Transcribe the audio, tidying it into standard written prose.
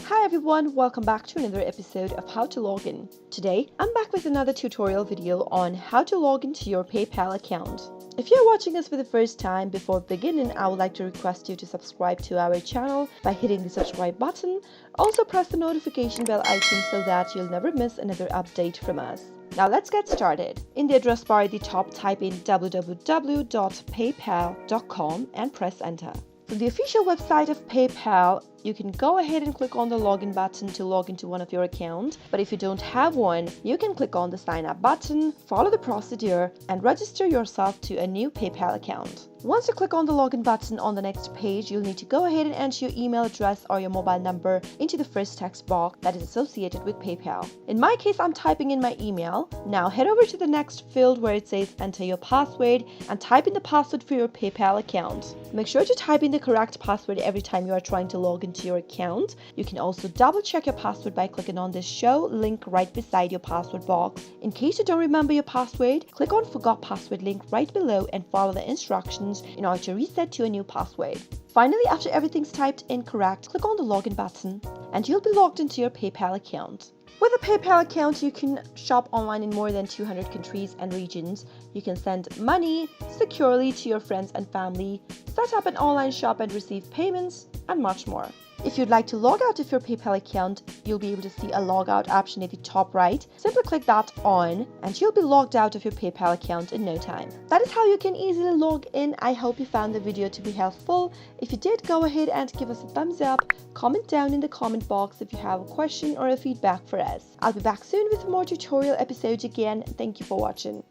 Hi everyone, welcome back to another episode of How to Log In. Today, I'm back with another tutorial video on how to log into your PayPal account. If you're watching us for the first time, before beginning, I would like to request you to subscribe to our channel by hitting the subscribe button. Also press the notification bell icon so that you'll never miss another update from us. Now let's get started. In the address bar at the top, type in www.paypal.com and press enter. From the official website of PayPal, you can go ahead and click on the login button to log into one of your accounts. But if you don't have one, you can click on the sign up button, follow the procedure, and register yourself to a new PayPal account. Once you click on the login button on the next page, you'll need to go ahead and enter your email address or your mobile number into the first text box that is associated with PayPal. In my case, I'm typing in my email. Now head over to the next field where it says enter your password and type in the password for your PayPal account. Make sure to type in the correct password every time you are trying to log into your account. You can also double check your password by clicking on the show link right beside your password box. In case you don't remember your password, click on forgot password link right below and follow the instructions in order to reset to a new password. Finally, after everything's typed in correct, click on the login button and you'll be logged into your PayPal account. With a PayPal account, you can shop online in more than 200 countries and regions. You can send money securely to your friends and family, set up an online shop and receive payments, and much more. If you'd like to log out of your PayPal account, you'll be able to see a logout option at the top right. Simply click that on and you'll be logged out of your PayPal account in no time. That is how you can easily log in. I hope you found the video to be helpful. If you did, go ahead and give us a thumbs up. Comment down in the comment box if you have a question or a feedback for us. I'll be back soon with more tutorial episodes again. Thank you for watching.